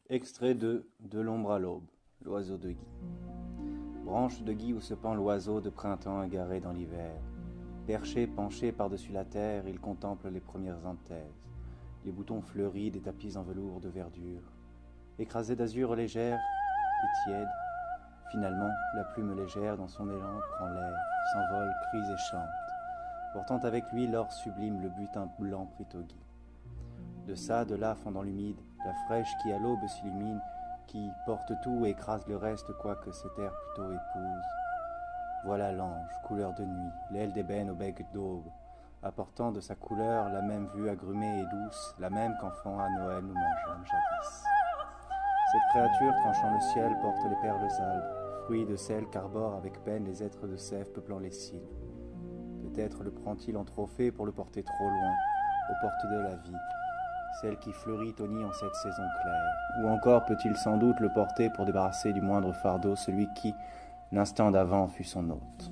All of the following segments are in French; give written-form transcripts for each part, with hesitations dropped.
Extrait De l'ombre à l'aube, l'oiseau de gui. Branche de gui où se pend l'oiseau de printemps égaré dans l'hiver. Perché, penché par-dessus la terre, il contemple les premières anthèses, les boutons fleuris des tapis en velours de verdure. Écrasé d'azur légère et tiède, finalement, la plume légère dans son élan prend l'air, s'envole, crie et chante, portant avec lui l'or sublime, le butin blanc prit au gui. De ça, de là, fondant l'humide, la fraîche qui à l'aube s'illumine, qui porte tout et écrase le reste, quoique cet air plutôt épouse. Voilà l'ange, couleur de nuit, l'aile d'ébène au bec d'aube, apportant de sa couleur la même vue agrumée et douce, la même qu'enfant à Noël nous mangeâmes jadis. Cette créature tranchant le ciel porte les perles albes, fruits de sel qu'arborent avec peine les êtres de sève peuplant les cils. Peut-être le prend-il en trophée pour le porter trop loin, aux portes de la vie, celle qui fleurit au nid en cette saison claire. Ou encore peut-il sans doute le porter pour débarrasser du moindre fardeau celui qui, l'instant d'avant, fut son hôte.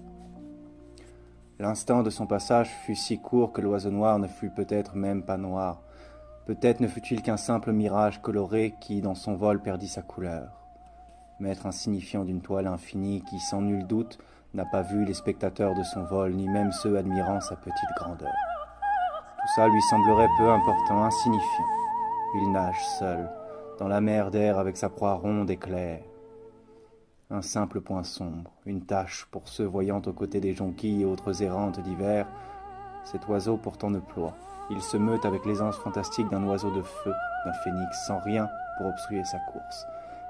L'instant de son passage fut si court que l'oiseau noir ne fut peut-être même pas noir. Peut-être ne fut-il qu'un simple mirage coloré qui, dans son vol, perdit sa couleur. Maître insignifiant d'une toile infinie qui, sans nul doute, n'a pas vu les spectateurs de son vol, ni même ceux admirant sa petite grandeur. Tout ça lui semblerait peu important, insignifiant. Il nage seul, dans la mer d'air avec sa proie ronde et claire. Un simple point sombre, une tache pour ceux voyant aux côtés des jonquilles et autres errantes d'hiver. Cet oiseau pourtant ne ploie. Il se meut avec l'aisance fantastique d'un oiseau de feu, d'un phénix, sans rien pour obstruer sa course,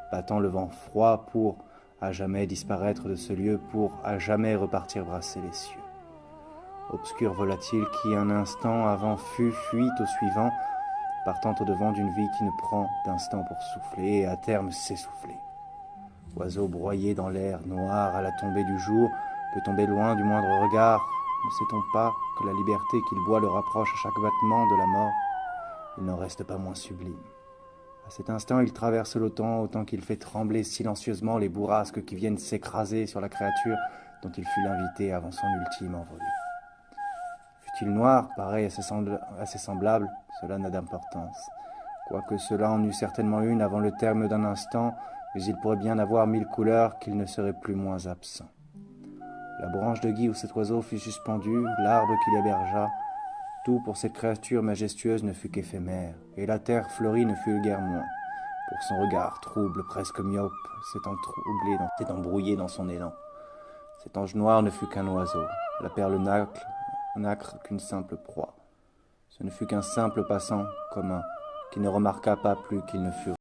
battant le vent froid pour à jamais disparaître de ce lieu, pour à jamais repartir brasser les cieux. Obscur volatile qui un instant avant fut fuite au suivant, partant au devant d'une vie qui ne prend d'instant pour souffler et à terme s'essouffler. Oiseau broyé dans l'air noir à la tombée du jour, peut tomber loin du moindre regard. Ne sait-on pas que la liberté qu'il boit le rapproche à chaque battement de la mort? Il n'en reste pas moins sublime. À cet instant, il traverse l'autan autant qu'il fait trembler silencieusement les bourrasques qui viennent s'écraser sur la créature dont il fut l'invité avant son ultime envolée. Fut-il noir, pareil assez semblable, cela n'a d'importance. Quoique cela en eût certainement une avant le terme d'un instant, mais il pourrait bien avoir mille couleurs qu'il ne serait plus moins absent. La branche de gui où cet oiseau fut suspendu, l'arbre qui l'hébergea, tout pour cette créature majestueuse ne fut qu'éphémère, et la terre fleurie ne fut guère moins. Pour son regard trouble, presque myope, s'étant brouillé dans son élan. Cet ange noir ne fut qu'un oiseau, la perle nacre qu'une simple proie. Ce ne fut qu'un simple passant commun, qui ne remarqua pas plus qu'il ne fut